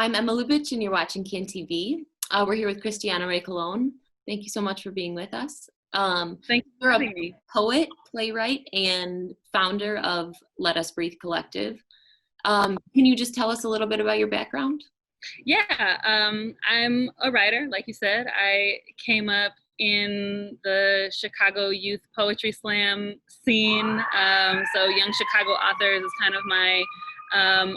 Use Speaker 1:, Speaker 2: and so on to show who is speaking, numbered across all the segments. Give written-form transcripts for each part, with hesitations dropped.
Speaker 1: I'm Emma Lubitsch, and you're watching Can TV. We're here with Kristiana Rae Colón. Thank you so much for being with us.
Speaker 2: Thank you for
Speaker 1: You're a
Speaker 2: having me.
Speaker 1: poet, playwright, and founder of LetUsBreathe Collective. Can you just tell us a little bit about your background?
Speaker 2: Yeah, I'm a writer, like you said. I came up in the Chicago Youth Poetry Slam scene. So Young Chicago Authors is kind of my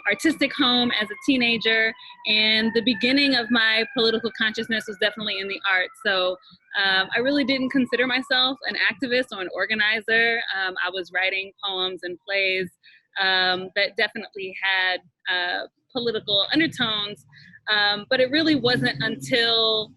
Speaker 2: artistic home as a teenager. And the beginning of my political consciousness was definitely in the arts. So I really didn't consider myself an activist or an organizer. I was writing poems and plays that definitely had political undertones, but it really wasn't until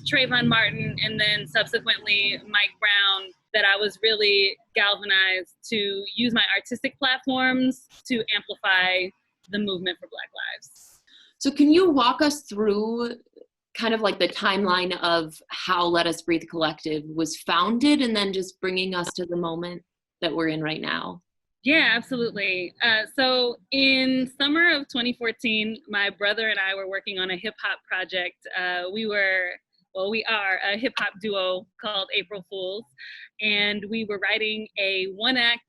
Speaker 2: Trayvon Martin and then subsequently Mike Brown that I was really galvanized to use my artistic platforms to amplify the movement for Black lives.
Speaker 1: So can you walk us through kind of like the timeline of how LetUsBreathe Collective was founded, and then just bringing us to the moment that we're in right now?
Speaker 2: Yeah, absolutely. So in summer of 2014, my brother and I were working on a hip hop project. We are a hip hop duo called April Fools, and we were writing a one-act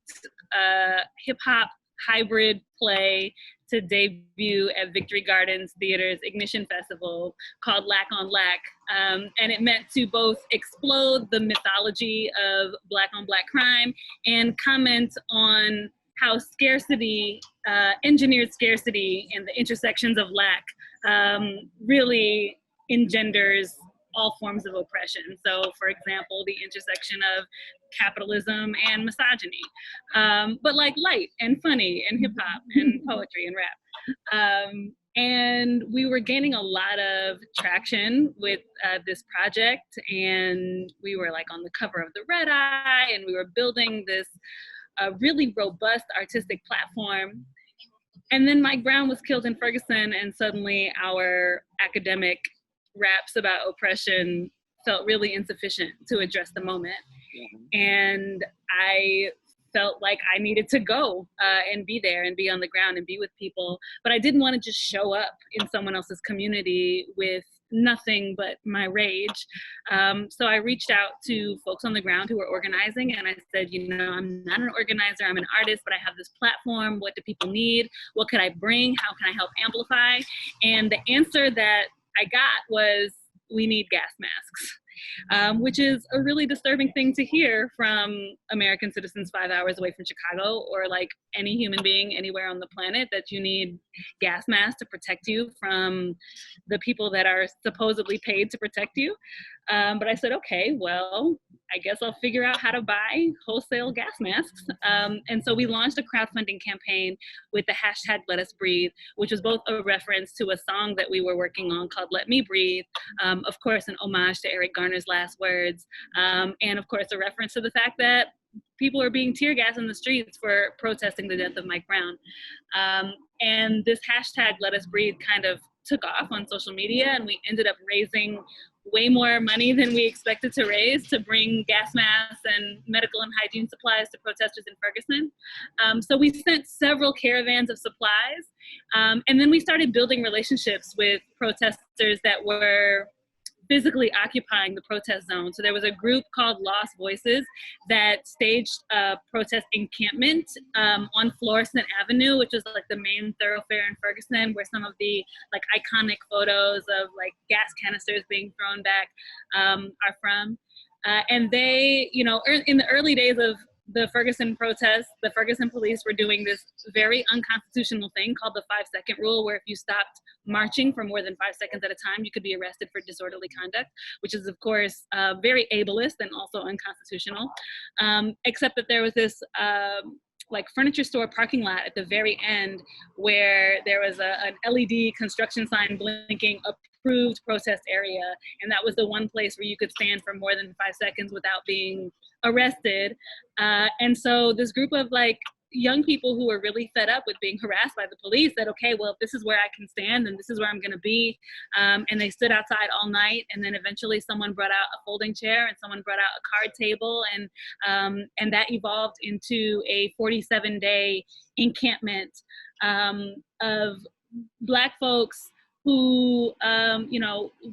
Speaker 2: hip hop hybrid play to debut at Victory Gardens Theater's Ignition Festival called Lack on Lack. And it meant to both explode the mythology of Black on Black crime and comment on how scarcity, engineered scarcity and the intersections of lack really engenders all forms of oppression. So for example, the intersection of capitalism and misogyny, but like light and funny and hip hop and poetry and rap. And we were gaining a lot of traction with this project, and we were like on the cover of the Red Eye, and we were building this really robust artistic platform. And then Mike Brown was killed in Ferguson, and suddenly our academic raps about oppression felt really insufficient to address the moment. Yeah. And I felt like I needed to go and be there and be on the ground and be with people. But I didn't want to just show up in someone else's community with nothing but my rage. So I reached out to folks on the ground who were organizing, and I said, you know, I'm not an organizer, I'm an artist, but I have this platform. What do people need? What could I bring? How can I help amplify? And the answer that I got was, we need gas masks, which is a really disturbing thing to hear from American citizens 5 hours away from Chicago, or like any human being anywhere on the planet, that you need gas masks to protect you from the people that are supposedly paid to protect you. But I said, okay, well, I guess I'll figure out how to buy wholesale gas masks. And so we launched a crowdfunding campaign with the hashtag #LetUsBreathe, which was both a reference to a song that we were working on called Let Me Breathe, of course, an homage to Eric Garner's last words, and of course, a reference to the fact that people are being tear gassed in the streets for protesting the death of Mike Brown. And this hashtag #LetUsBreathe kind of took off on social media, and we ended up raising way more money than we expected to raise to bring gas masks and medical and hygiene supplies to protesters in Ferguson. So we sent several caravans of supplies, and then we started building relationships with protesters that were physically occupying the protest zone. So there was a group called Lost Voices that staged a protest encampment on Florissant Avenue, which was like the main thoroughfare in Ferguson, where some of the like iconic photos of like gas canisters being thrown back are from. And they, you know, in the early days of the Ferguson protests, the Ferguson police were doing this very unconstitutional thing called the 5-second rule, where if you stopped marching for more than 5 seconds at a time, you could be arrested for disorderly conduct, which is of course very ableist and also unconstitutional. Except that there was this like furniture store parking lot at the very end where there was an LED construction sign blinking approved protest area. And that was the one place where you could stand for more than 5 seconds without being arrested. And so this group of like young people who were really fed up with being harassed by the police said, okay, well, if this is where I can stand, then this is where I'm gonna be. And they stood outside all night. And then eventually someone brought out a folding chair and someone brought out a card table. And that evolved into a 47-day encampment of Black folks who,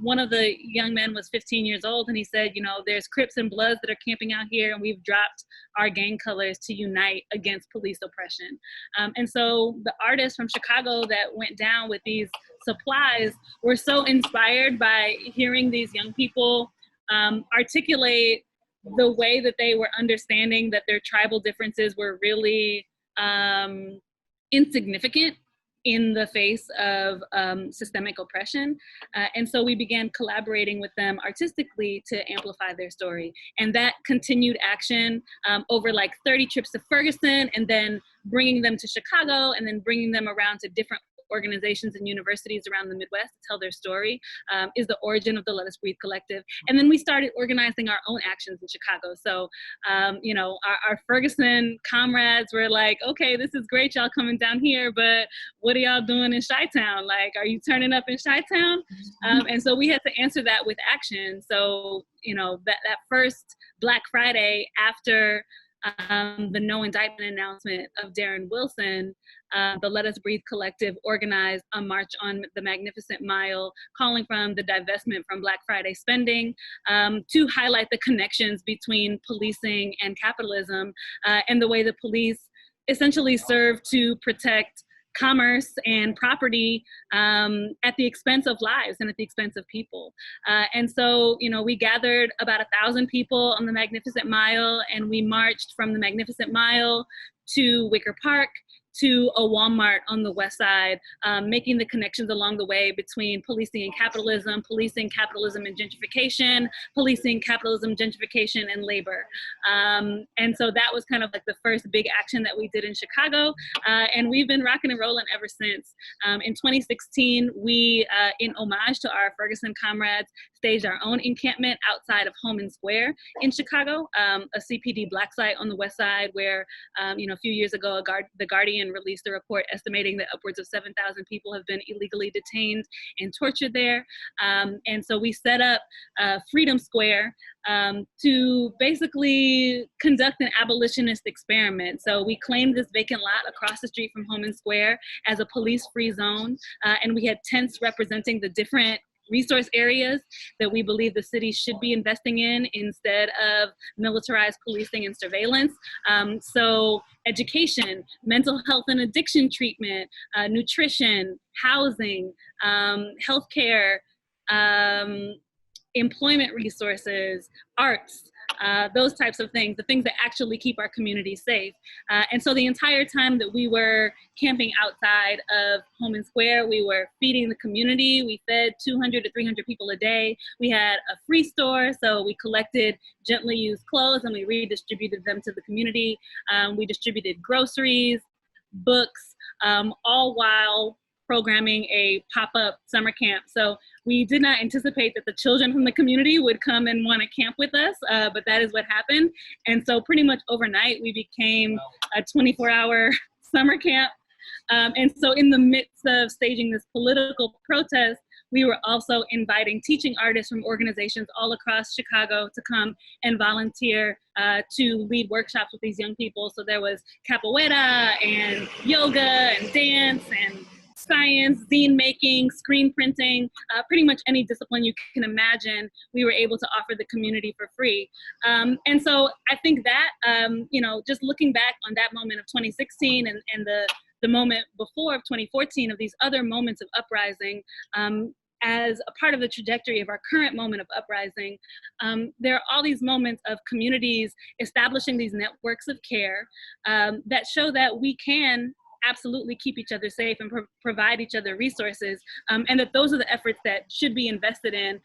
Speaker 2: one of the young men was 15 years old, and he said, there's Crips and Bloods that are camping out here, and we've dropped our gang colors to unite against police oppression. And so the artists from Chicago that went down with these supplies were so inspired by hearing these young people articulate the way that they were understanding that their tribal differences were really insignificant in the face of systemic oppression. And so we began collaborating with them artistically to amplify their story. And that continued action over like 30 trips to Ferguson, and then bringing them to Chicago, and then bringing them around to different organizations and universities around the Midwest to tell their story, is the origin of the Let Us Breathe Collective. And then we started organizing our own actions in Chicago. So, our Ferguson comrades were like, okay, this is great, y'all coming down here, but what are y'all doing in Chi-Town? Like, are you turning up in Chi-Town? And so we had to answer that with action. So, that first Black Friday after the no indictment announcement of Darren Wilson, the Let Us Breathe Collective organized a march on the Magnificent Mile, calling from the divestment from Black Friday spending, to highlight the connections between policing and capitalism, and the way the police essentially serve to protect commerce and property at the expense of lives and at the expense of people. And so, we gathered about 1,000 people on the Magnificent Mile, and we marched from the Magnificent Mile to Wicker Park, to a Walmart on the West Side, making the connections along the way between policing and capitalism, policing capitalism and gentrification, policing capitalism, gentrification, and labor. And so that was kind of like the first big action that we did in Chicago, and we've been rocking and rolling ever since. In 2016, we, in homage to our Ferguson comrades, staged our own encampment outside of Holmen Square in Chicago, a CPD Black site on the West Side where, a few years ago, the Guardian released a report estimating that upwards of 7,000 people have been illegally detained and tortured there. And so we set up Freedom Square to basically conduct an abolitionist experiment. So we claimed this vacant lot across the street from Holmen Square as a police-free zone, and we had tents representing the different resource areas that we believe the city should be investing in instead of militarized policing and surveillance. So education, mental health and addiction treatment, nutrition, housing, healthcare, employment resources, arts, those types of things, the things that actually keep our community safe. And so the entire time that we were camping outside of Holmen Square, we were feeding the community. We fed 200 to 300 people a day. We had a free store, so we collected gently used clothes and we redistributed them to the community. We distributed groceries, books, all while programming a pop-up summer camp. So we did not anticipate that the children from the community would come and want to camp with us, but that is what happened. And so pretty much overnight, we became a 24-hour summer camp. And so in the midst of staging this political protest, we were also inviting teaching artists from organizations all across Chicago to come and volunteer to lead workshops with these young people. So there was capoeira and yoga and dance and science, zine making, screen printing, pretty much any discipline you can imagine, we were able to offer the community for free. And so I think that, just looking back on that moment of 2016 and the moment before of 2014 of these other moments of uprising, as a part of the trajectory of our current moment of uprising, there are all these moments of communities establishing these networks of care that show that we can absolutely keep each other safe and provide each other resources, and that those are the efforts that should be invested in,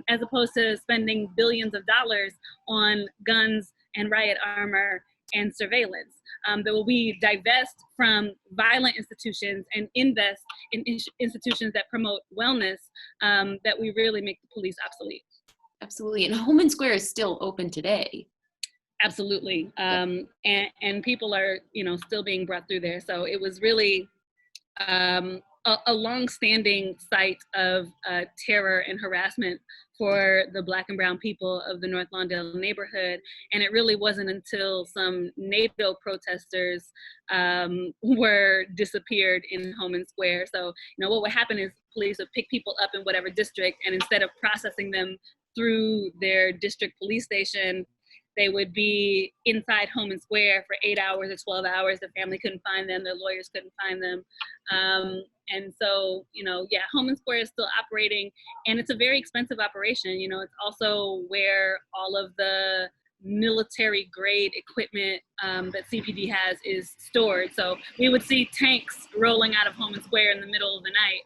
Speaker 2: as opposed to spending billions of dollars on guns and riot armor and surveillance. That we divest from violent institutions and invest in institutions that promote wellness, that we really make the police obsolete.
Speaker 1: Absolutely, and Holmen Square is still open today.
Speaker 2: Absolutely, and people are, still being brought through there. So it was really a long-standing site of terror and harassment for the Black and brown people of the North Lawndale neighborhood. And it really wasn't until some NATO protesters were disappeared in Holmen Square. So, what would happen is police would pick people up in whatever district, and instead of processing them through their district police station, they would be inside Holmen Square for 8 hours or 12 hours. The family couldn't find them, their lawyers couldn't find them. And so, Holmen Square is still operating, and it's a very expensive operation. It's also where all of the military grade equipment that CPD has is stored. So we would see tanks rolling out of Holmen Square in the middle of the night.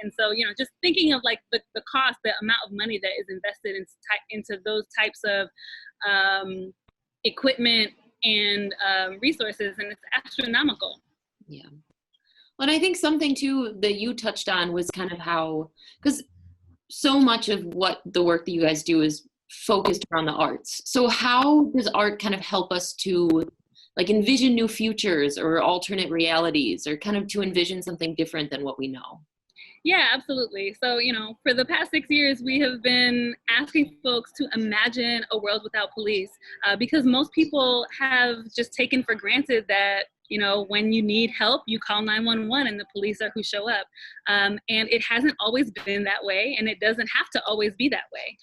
Speaker 2: And so, just thinking of like the cost, the amount of money that is invested into those types of equipment and resources, and it's astronomical.
Speaker 1: Yeah. Well, and I think something too that you touched on was kind of how, because so much of what the work that you guys do is focused around the arts. So how does art kind of help us to like envision new futures or alternate realities, or kind of to envision something different than what we know?
Speaker 2: Yeah, absolutely. So, for the past 6 years, we have been asking folks to imagine a world without police, because most people have just taken for granted that, when you need help, you call 911 and the police are who show up. And it hasn't always been that way, and it doesn't have to always be that way.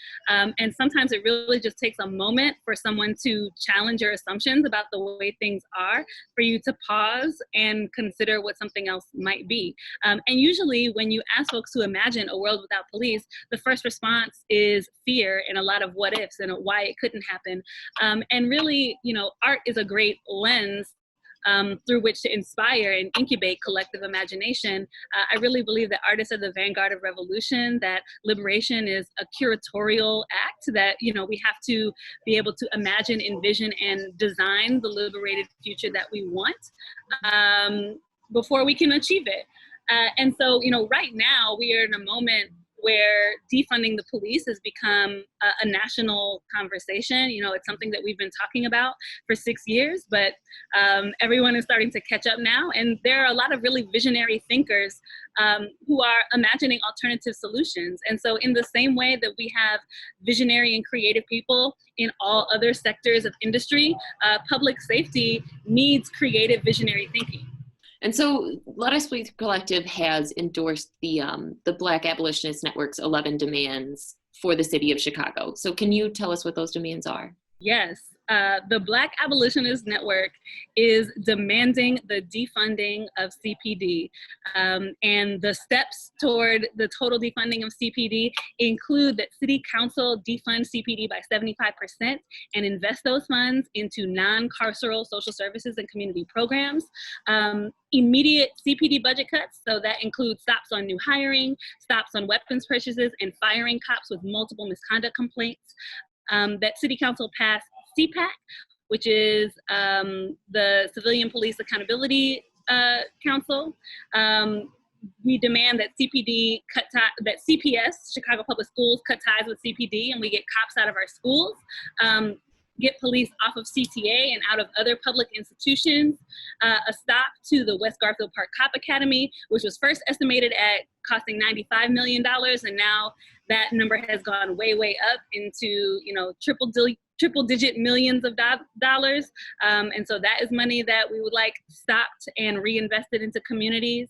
Speaker 2: And sometimes it really just takes a moment for someone to challenge your assumptions about the way things are, for you to pause and consider what something else might be. And usually when you ask folks to imagine a world without police, the first response is fear and a lot of what ifs and why it couldn't happen. And really, art is a great lens through which to inspire and incubate collective imagination. I really believe that artists are the vanguard of revolution, that liberation is a curatorial act, that, we have to be able to imagine, envision, and design the liberated future that we want before we can achieve it. And so, right now we are in a moment where defunding the police has become a national conversation. It's something that we've been talking about for 6 years, but everyone is starting to catch up now. And there are a lot of really visionary thinkers who are imagining alternative solutions. And so in the same way that we have visionary and creative people in all other sectors of industry, public safety needs creative visionary thinking.
Speaker 1: And so LetUsBreathe Collective has endorsed the Black Abolitionist Network's 11 demands for the city of Chicago. So can you tell us what those demands are?
Speaker 2: Yes. The Black Abolitionist Network is demanding the defunding of CPD. And the steps toward the total defunding of CPD include that City Council defund CPD by 75% and invest those funds into non-carceral social services and community programs. Immediate CPD budget cuts, so that includes stops on new hiring, stops on weapons purchases, and firing cops with multiple misconduct complaints. That City Council passed CPAC, which is the Civilian Police Accountability Council. We demand that that CPS, Chicago Public Schools, cut ties with CPD and we get cops out of our schools. Get police off of CTA and out of other public institutions, a stop to the West Garfield Park Cop Academy, which was first estimated at costing $95 million, and now that number has gone way, way up into, triple digit millions of dollars. And so that is money that we would like stopped and reinvested into communities.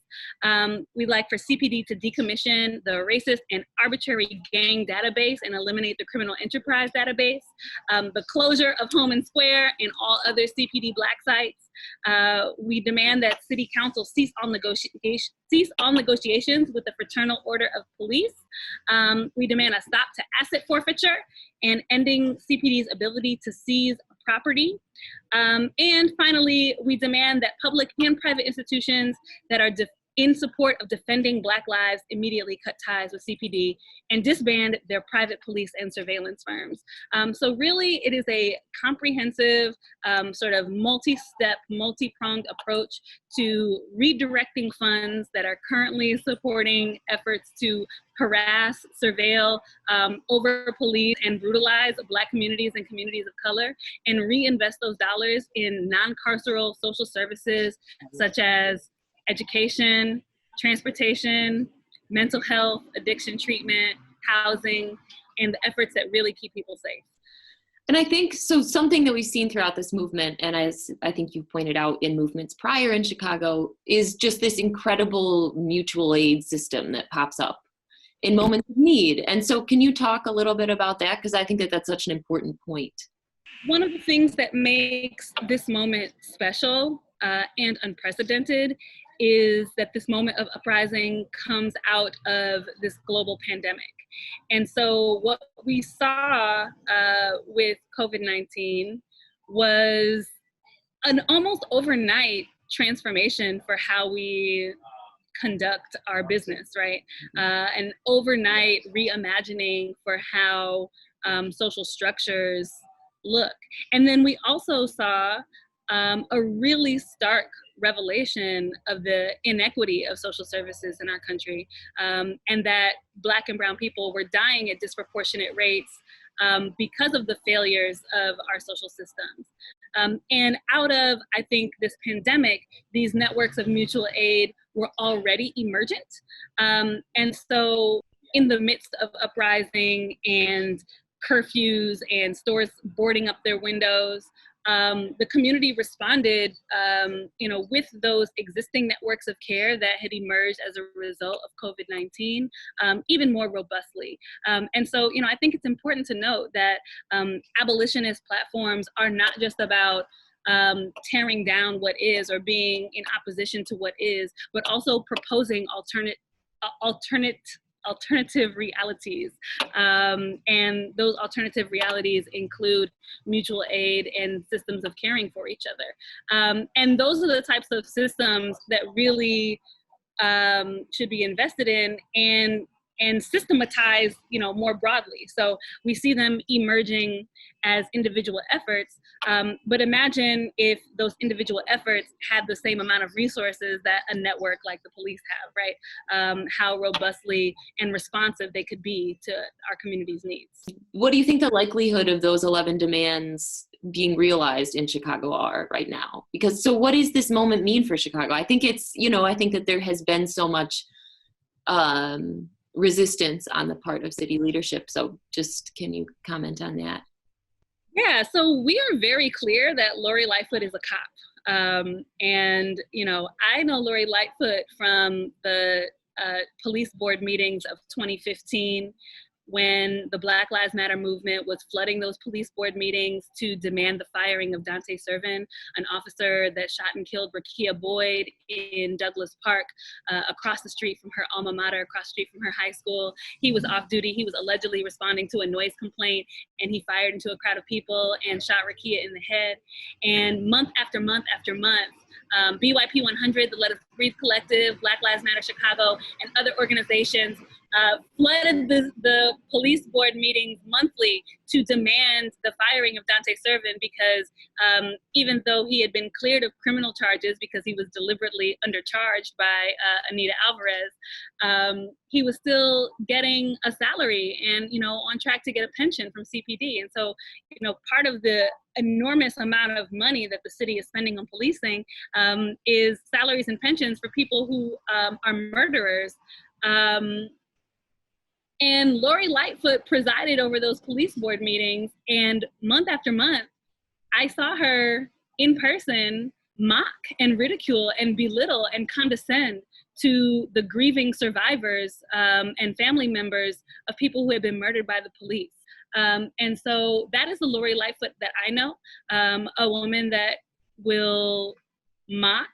Speaker 2: We'd like for CPD to decommission the racist and arbitrary gang database and eliminate the criminal enterprise database. The closure of Holmen Square and all other CPD Black sites. We demand that City Council cease all negotiations with the Fraternal Order of Police. We demand a stop to asset forfeiture and ending CPD's ability to seize property. And finally, we demand that public and private institutions that are in support of defending Black lives immediately cut ties with CPD and disband their private police and surveillance firms. So really, it is a comprehensive, sort of multi-step, multi-pronged approach to redirecting funds that are currently supporting efforts to harass, surveil, over-police, and brutalize Black communities and communities of color, and reinvest those dollars in non-carceral social services such as education, transportation, mental health, addiction treatment, housing, and the efforts that really keep people safe.
Speaker 1: And I think, so something that we've seen throughout this movement, and as I think you pointed out in movements prior in Chicago, is just this incredible mutual aid system that pops up in moments of need. And so can you talk a little bit about that? Because I think that that's such an important point.
Speaker 2: One of the things that makes this moment special and unprecedented is that this moment of uprising comes out of this global pandemic. And so what we saw with COVID-19 was an almost overnight transformation for how we conduct our business, right? An overnight reimagining for how social structures look. And then we also saw a really stark revelation of the inequity of social services in our country, and that Black and brown people were dying at disproportionate rates because of the failures of our social systems. And out of, I think, this pandemic, these networks of mutual aid were already emergent. And so in the midst of uprising and curfews and stores boarding up their windows, the community responded, with those existing networks of care that had emerged as a result of COVID-19, even more robustly. And so, I think it's important to note that abolitionist platforms are not just about tearing down what is or being in opposition to what is, but also proposing alternative realities. And those alternative realities include mutual aid and systems of caring for each other. And those are the types of systems that really should be invested in and systematized, more broadly. So we see them emerging as individual efforts, but imagine if those individual efforts had the same amount of resources that a network like the police have, right? How robustly and responsive they could be to our community's needs.
Speaker 1: What do you think the likelihood of those 11 demands being realized in Chicago are right now? Because, so what does this moment mean for Chicago? I think it's, I think that there has been so much resistance on the part of city leadership. So just, can you comment on that?
Speaker 2: Yeah, so we are very clear that Lori Lightfoot is a cop. And, I know Lori Lightfoot from the police board meetings of 2015, when the Black Lives Matter movement was flooding those police board meetings to demand the firing of Dante Servin, an officer that shot and killed Rakia Boyd in Douglas Park, across the street from her alma mater, across the street from her high school. He was off duty. He was allegedly responding to a noise complaint, and he fired into a crowd of people and shot Rakia in the head. And month after month after month, BYP 100, the Let Us Breathe Collective, Black Lives Matter Chicago, and other organizations flooded the police board meetings monthly to demand the firing of Dante Servin, because even though he had been cleared of criminal charges because he was deliberately undercharged by Anita Alvarez, he was still getting a salary and, on track to get a pension from CPD. And so, part of the enormous amount of money that the city is spending on policing is salaries and pensions for people who are murderers. And Lori Lightfoot presided over those police board meetings, and month after month, I saw her in person mock and ridicule and belittle and condescend to the grieving survivors and family members of people who had been murdered by the police. And so that is the Lori Lightfoot that I know, a woman that will mock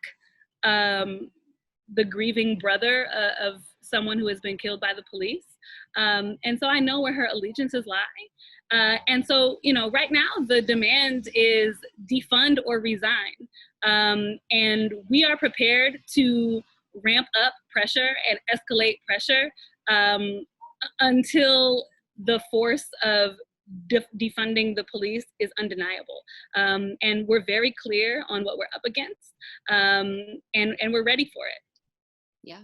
Speaker 2: the grieving brother of someone who has been killed by the police. And so I know where her allegiances lie. And so, right now the demand is defund or resign. And we are prepared to ramp up pressure and escalate pressure until the force of defunding the police is undeniable. And we're very clear on what we're up against, and we're ready for it.
Speaker 1: Yeah,